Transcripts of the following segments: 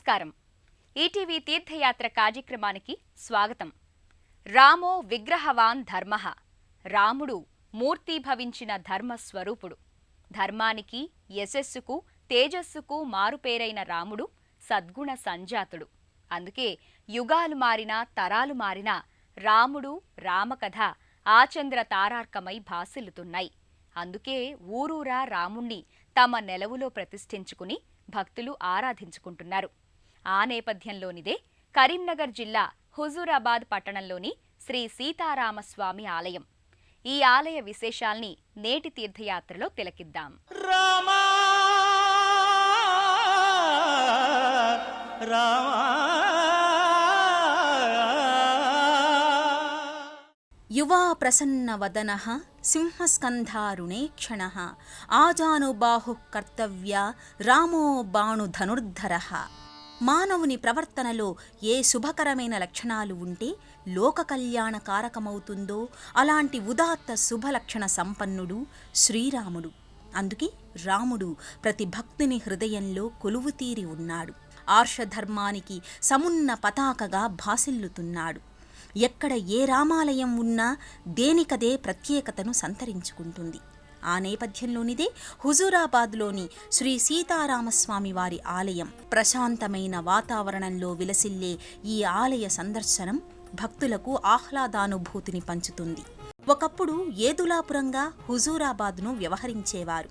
నమస్కారం. ఈటీవీ తీర్థయాత్ర కార్యక్రమానికి స్వాగతం. రామో విగ్రహవాన్ ధర్మః. రాముడు మూర్తీభవించిన ధర్మస్వరూపుడు. ధర్మానికి, యశస్సుకు, తేజస్సుకు మారుపేరైన రాముడు సద్గుణ సంజాతుడు. అందుకే యుగాలు మారినా, తరాలు మారినా రాముడు, రామకథ ఆచంద్ర తారార్కమై భాసిల్లుతున్నాయి. అందుకే ఊరూరా రాముణ్ణి తమ నెలవులో ప్రతిష్ఠించుకుని భక్తులు ఆరాధించుకుంటున్నారు. ఆ నేపథ్యంలోనిదే కరీంనగర్ జిల్లా హుజూరాబాద్ పట్టణంలోని శ్రీ సీతారామస్వామి ఆలయం. ఈ ఆలయ విశేషాల్ని నేటి తీర్థయాత్రలో తిలకిద్దాం. రామా రామా యువా ప్రసన్నవదనః సింహస్కంధారుణే క్షణః ఆజానుబాహుః కర్తవ్య రామో బాణుధనుర్ధరః. మానవుని ప్రవర్తనలో ఏ శుభకరమైన లక్షణాలు ఉంటే లోక కళ్యాణకారకమవుతుందో అలాంటి ఉదాత్త శుభలక్షణ సంపన్నుడు శ్రీరాముడు. అందుకే రాముడు ప్రతి భక్తుని హృదయంలో కొలువుతీరి ఉన్నాడు. ఆర్షధర్మానికి సమున్న పతాకగా భాసిల్లుతున్నాడు. ఎక్కడ ఏ రామాలయం ఉన్నా దేనికదే ప్రత్యేకతను సంతరించుకుంటుంది. ఆ నేపథ్యంలోనిదే హుజూరాబాద్లోని శ్రీ సీతారామస్వామి వారి ఆలయం. ప్రశాంతమైన వాతావరణంలో విలసిల్లే ఈ ఆలయ సందర్శనం భక్తులకు ఆహ్లాదానుభూతిని పంచుతుంది. ఒకప్పుడు ఏదులాపురంగా హుజూరాబాద్ను వ్యవహరించేవారు.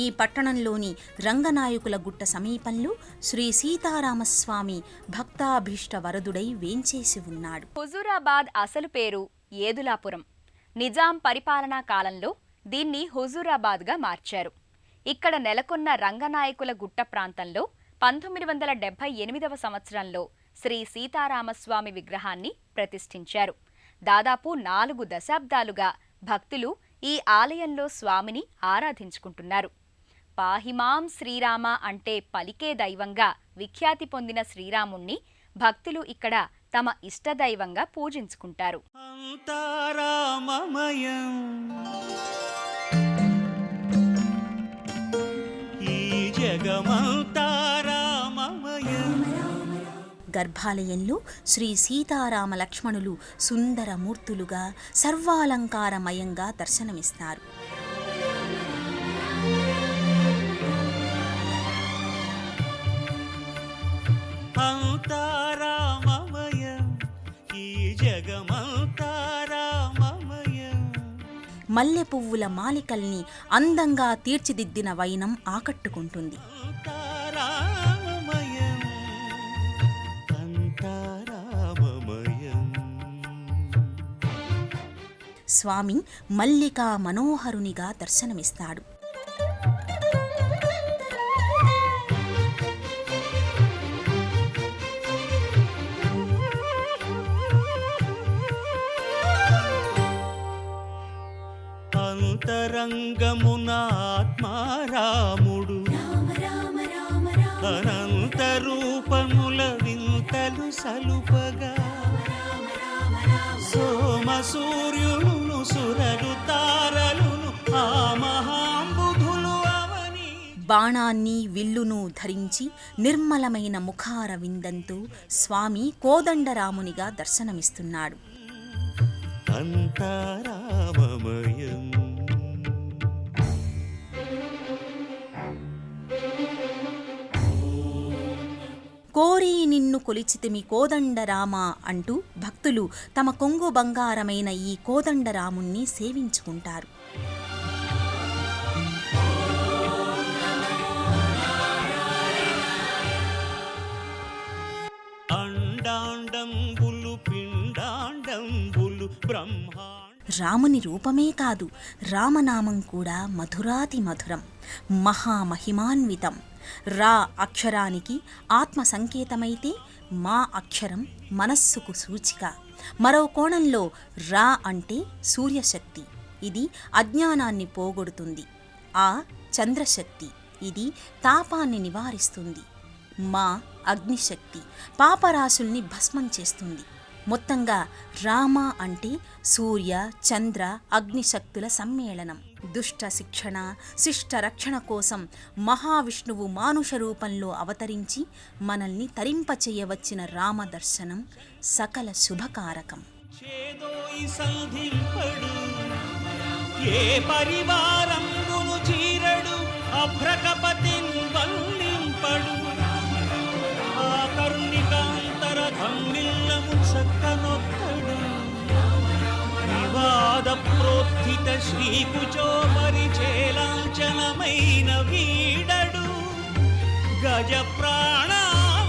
ఈ పట్టణంలోని రంగనాయకుల గుట్ట సమీపంలో శ్రీ సీతారామస్వామి భక్తాభీష్ట వరదుడై వేంచేసి ఉన్నాడు. హుజూరాబాద్ అసలు పేరు ఏదులాపురం. నిజాం పరిపాలనా కాలంలో దీన్ని హుజూరాబాద్గా మార్చారు. ఇక్కడ నెలకొన్న రంగనాయకుల గుట్ట ప్రాంతంలో 1978వ సంవత్సరంలో శ్రీ సీతారామస్వామి విగ్రహాన్ని ప్రతిష్ఠించారు. దాదాపు 4 దశాబ్దాలుగా భక్తులు ఈ ఆలయంలో స్వామిని ఆరాధించుకుంటున్నారు. పాహిమాం శ్రీరామ అంటే పలికే దైవంగా విఖ్యాతి పొందిన శ్రీరాముణ్ణి భక్తులు ఇక్కడ తమ ఇష్టదైవంగా పూజించుకుంటారు. అంతరామమయం ఈ జగమంతరామమయం. గర్భాలయంలో శ్రీ సీతారామ లక్ష్మణులు సుందరమూర్తులుగా సర్వాలంకారమయంగా దర్శనమిస్తారు. అంతరామమయం ఈ జగమంతరామమయం. మల్లె పువ్వుల మాలికల్ని అందంగా తీర్చిదిద్దిన వైనం ఆకట్టుకుంటుంది. స్వామి మల్లికా మనోహరునిగా దర్శనమిస్తాడు. అంతరంగమున ఆత్మారాముడు అనంత రూపముల వింతలు సలుపగా సోమ సూర్యులను సురలు తారలును ఆ మహాంబుధులు అవని. బాణాన్ని విల్లును ధరించి నిర్మలమైన ముఖార విందంతో స్వామి కోదండరామునిగా దర్శనమిస్తున్నాడు. అంతరామమయం కోరి నిన్ను కొలిచితిమి కోదండరామ అంటూ భక్తులు తమ కొంగు బంగారమైన ఈ కోదండరాముణ్ణి సేవించుకుంటారు. అండాండంబులు పిండాండంబులు బ్రహ్మాండ. రాముని రూపమే కాదు, రామనామం కూడా మధురాతి మధురం, మహామహిమాన్వితం. రా అక్షరానికి ఆత్మ సంకేతమైతే మా అక్షరం మనస్సుకు సూచిక. మరో కోణంలో రా అంటే సూర్యశక్తి, ఇది అజ్ఞానాన్ని పోగొడుతుంది. ఆ చంద్రశక్తి, ఇది తాపాన్ని నివారిస్తుంది. మా అగ్నిశక్తి పాపరాశుల్ని భస్మం చేస్తుంది. మొత్తంగా రామ అంటే సూర్య చంద్ర అగ్నిశక్తుల సమ్మేళనం. దుష్ట శిక్షణ శిష్ట రక్షణ కోసం మహావిష్ణువు మానుష రూపంలో అవతరించి మనల్ని తరింపచేయవచ్చిన రామ దర్శనం సకల శుభకారకం. చేదోయి సంధింపడు ఏ పరివారంబును చీరడు అభ్రకపతిన్ వల్లింపడు ఆ కరుణికాంతర ధమ్మిల్లము చక్కనొక్కడు వివాద ప్రోత్థిత శ్రీకుచో పరిచేలాంఛనమైన వీడడు గజ ప్రాణావనోత్సాహియై.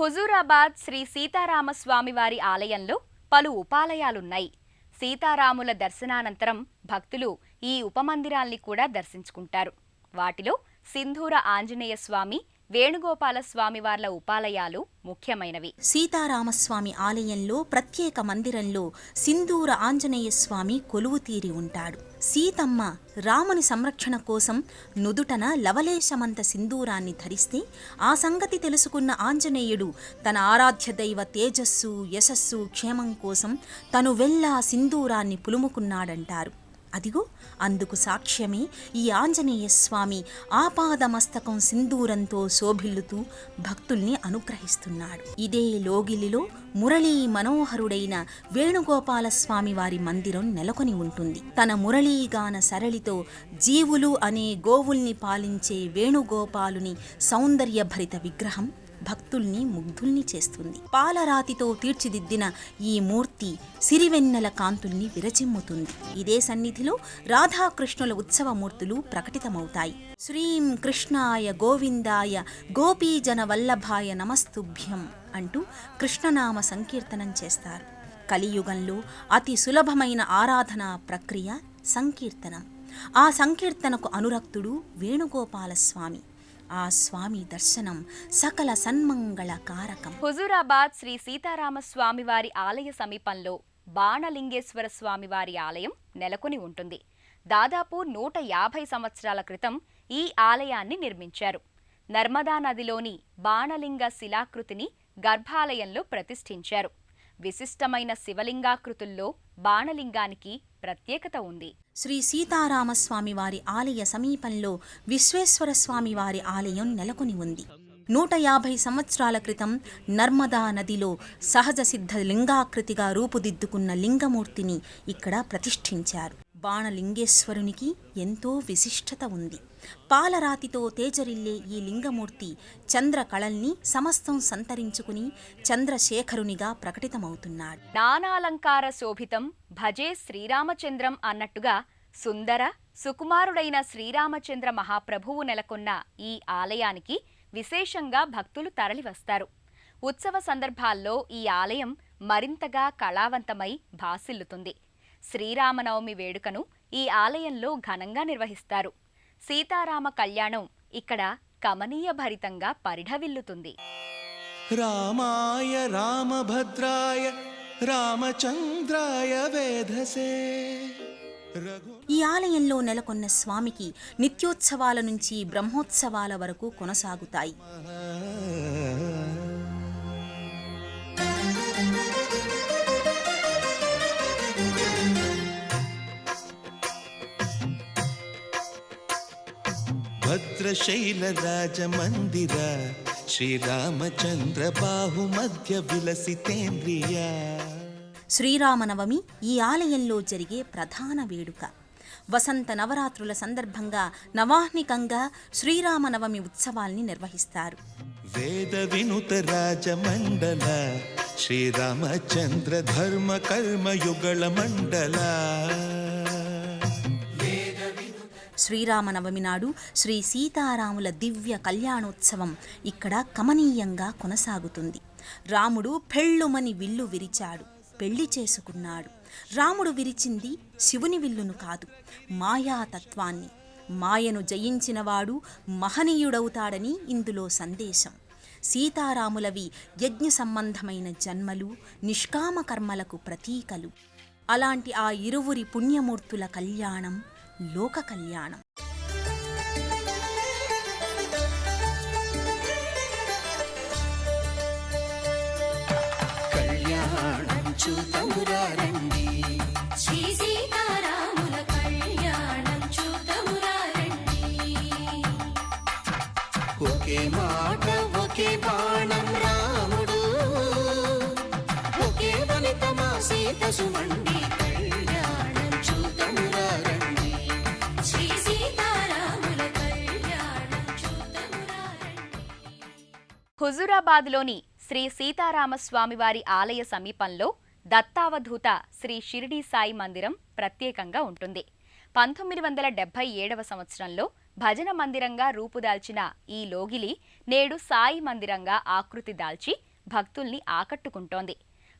హుజూరాబాద్ శ్రీ సీతారామస్వామి వారి ఆలయంలో పలు ఉపాలయాలున్నాయి. సీతారాముల దర్శనానంతరం భక్తులు ఈ ఉపమందిరాల్ని కూడా దర్శించుకుంటారు. వాటిలో సింధూర ఆంజనేయ స్వామి, వేణుగోపాల స్వామివార్ల ఉపాలయాలు ముఖ్యమైనవి. సీతారామస్వామి ఆలయంలో ప్రత్యేక మందిరంలో సింధూర ఆంజనేయ స్వామి కొలువు తీరి ఉంటాడు. సీతమ్మ రాముని సంరక్షణ కోసం నుదుటన లవలేశమంత సింధూరాన్ని ధరిస్తే ఆ సంగతి తెలుసుకున్న ఆంజనేయుడు తన ఆరాధ్య దైవ తేజస్సు యశస్సు క్షేమం కోసం తను వెళ్ళా సింధూరాన్ని పులుముకున్నాడంటారు. అదిగో అందుకు సాక్ష్యమే ఈ ఆంజనేయ స్వామి ఆపాదమస్తకం సింధూరంతో శోభిల్లుతూ భక్తుల్ని అనుగ్రహిస్తున్నాడు. ఇదే లోగిలిలో మురళీ మనోహరుడైన వేణుగోపాల స్వామి వారి మందిరం నెలకొని ఉంటుంది. తన మురళీగాన సరళితో జీవులు అనే గోవుల్ని పాలించే వేణుగోపాలుని సౌందర్యభరిత విగ్రహం భక్తుల్ని ముగ్ధుల్ని చేస్తుంది. పాలరాతితో తీర్చిదిద్దిన ఈ మూర్తి సిరివెన్నెల కాంతుల్ని విరచిమ్ముతుంది. ఇదే సన్నిధిలో రాధాకృష్ణుల ఉత్సవమూర్తులు ప్రకటితమవుతాయి. శ్రీం కృష్ణాయ గోవిందాయ గోపీజన వల్లభాయ నమస్తుభ్యం అంటూ కృష్ణనామ సంకీర్తనం చేస్తారు. కలియుగంలో అతి సులభమైన ఆరాధనా ప్రక్రియ సంకీర్తనం. ఆ సంకీర్తనకు అనురక్తుడు వేణుగోపాల స్వామి. ఆ స్వామి దర్శనం సకల సన్మంగళ కారకం. హుజూరాబాద్ శ్రీ సీతారామస్వామి వారి ఆలయ సమీపంలో బాణలింగేశ్వర స్వామి వారి ఆలయం నెలకొని ఉంటుంది. దాదాపు 150 సంవత్సరాల క్రితం ఈ ఆలయాన్ని నిర్మించారు. నర్మదా నదిలోని బాణలింగ శిలాకృతిని గర్భాలయంలో ప్రతిష్ఠించారు. విశిష్టమైన శివలింగాకృతుల్లో బాణలింగానికి ప్రత్యేకత ఉంది. శ్రీ సీతారామస్వామి వారి ఆలయ సమీపంలో విశ్వేశ్వర స్వామి వారి ఆలయం నెలకొని ఉంది. 150 సంవత్సరాల క్రితం నర్మదా నదిలో సహజ సిద్ధ లింగాకృతిగా రూపుదిద్దుకున్న లింగమూర్తిని ఇక్కడ ప్రతిష్ఠించారు. బాణలింగేశ్వరునికి ఎంతో విశిష్టత ఉంది. పాలరాతితో తేజరిల్లే ఈ లింగమూర్తి చంద్రకళల్ని సమస్తం సంతరించుకుని చంద్రశేఖరునిగా ప్రకటితమవుతున్నాడు. నానాలంకార శోభితం భజే శ్రీరామచంద్రం అన్నట్టుగా సుందర సుకుమారుడైన శ్రీరామచంద్ర మహాప్రభువు నెలకొన్న ఈ ఆలయానికి విశేషంగా భక్తులు తరలివస్తారు. ఉత్సవ సందర్భాల్లో ఈ ఆలయం మరింతగా కళావంతమై భాసిల్లుతుంది. శ్రీరామనవమి వేడుకను ఈ ఆలయంలో ఘనంగా నిర్వహిస్తారు. సీతారామ కళ్యాణం ఇక్కడ కమనీయ భరితంగా పరిఢవిల్లుతుంది. రామాయ రామభద్రాయ రామచంద్రాయ వేధసే. ఈ ఆలయంలో నెలకొన్న స్వామికి నిత్యోత్సవాల నుంచి బ్రహ్మోత్సవాల వరకు కొనసాగుతాయి. భద్రశైల రాజమందిర శ్రీరామచంద్ర బాహుమధ్య విలసితేంద్రియ. శ్రీరామనవమి ఈ ఆలయంలో జరిగే ప్రధాన వేడుక. వసంత నవరాత్రుల సందర్భంగా నవాహ్నికంగా శ్రీరామనవమి ఉత్సవాల్ని నిర్వహిస్తారు. వేద వినుత రాజమండల శ్రీరామచంద్ర ధర్మ కర్మయుగళ మండల. శ్రీరామనవమి నాడు శ్రీ సీతారాముల దివ్య కళ్యాణోత్సవం ఇక్కడ కమనీయంగా కొనసాగుతుంది. రాముడు పెళ్ళుమని విల్లు విరిచాడు, పెళ్లి చేసుకున్నాడు. రాముడు విరిచింది శివుని విల్లును కాదు, మాయాతత్వాన్ని. మాయను జయించినవాడు మహనీయుడవుతాడని ఇందులో సందేశం. సీతారాములవి యజ్ఞ సంబంధమైన జన్మలు, నిష్కామ కర్మలకు ప్రతీకలు. అలాంటి ఆ ఇరువురి పుణ్యమూర్తుల కళ్యాణం లోక కళ్యాణం. ఒకే మాట ఒకే బాణం రాముడు, ఒకే వనిత మా సీత సుమండి, కళ్యాణం చూతమురా రండి. శ్రీ సీతారాముల కళ్యాణం చూతమురా రండి. హుజూరాబాద్లోని శ్రీ సీతారామస్వామివారి ఆలయ సమీపంలో దత్తావధూత శ్రీ షిరిడీ సాయి మందిరం ప్రత్యేకంగా ఉంటుంది. 1977వ సంవత్సరంలో భజన మందిరంగా రూపుదాల్చిన ఈ లోగిలి నేడు సాయి మందిరంగా ఆకృతి దాల్చి భక్తుల్ని ఆకట్టుకుంటోంది.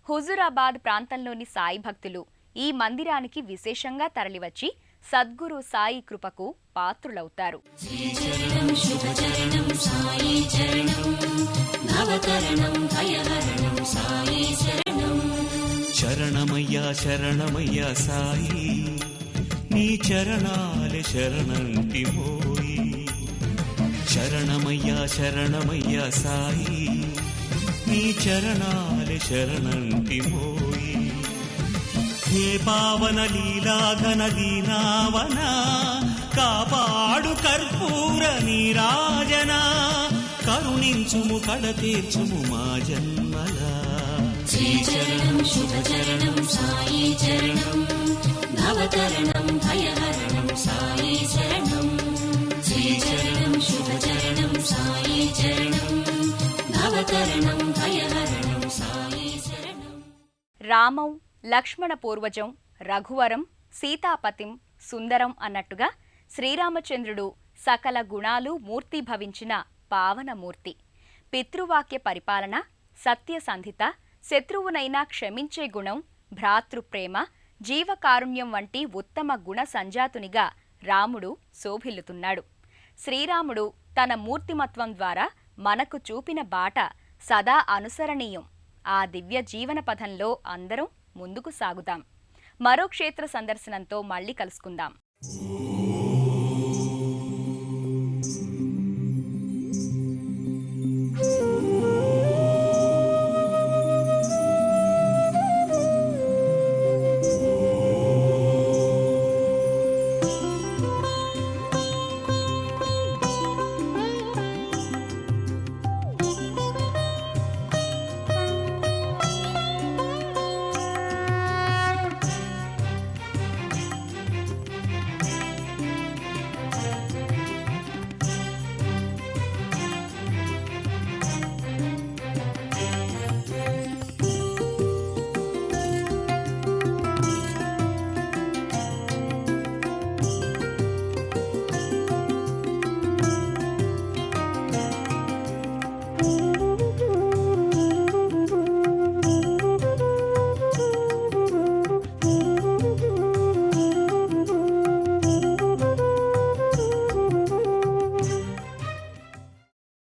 హుజూరాబాద్ ప్రాంతంలోని సాయి భక్తులు ఈ మందిరానికి విశేషంగా తరలివచ్చి సద్గురు సాయి కృపకు పాత్రులవుతారు. శరణమయ్యా శరణమయ్యా సాయి, నీ చరణాలే శరణంటి మోయి. శరణమయ్యా శరణమయ్యా సాయి, నీ చరణాలే శరణంటి మోయి. హే పావన లీలాఘన దీనావన, కాపాడు కర్పూర నీరాజన, కరుణించుము కడతీర్చుము మా జన్మలా. శ్రీచరణం శుభచరణం సాయి చరణం, భవతరణం భయహరణం సాయి శరణం. శ్రీచరణం శుభచరణం సాయి చరణం, భవతరణం భయహరణం సాయి శరణం. రామం, లక్ష్మణ పూర్వజం, రఘువరం, సీతాపతిం, సుందరం అన్నట్టుగా శ్రీరామచంద్రుడు సకల గుణాలు మూర్తిభవించిన పావనమూర్తి. పితృవాక్య పరిపాలన, సత్యసంధిత, శత్రువునైనా క్షమించే గుణం, భ్రాతృప్రేమ, జీవకారుణ్యం వంటి ఉత్తమ గుణ సంజాతునిగా రాముడు శోభిల్లుతున్నాడు. శ్రీరాముడు తన మూర్తిమత్వం ద్వారా మనకు చూపిన బాట సదా అనుసరణీయం. ఆ దివ్య జీవన పథంలో అందరం ముందుకు సాగుదాం. మరో క్షేత్ర సందర్శనంతో మళ్ళీ కలుసుకుందాం. Thank you.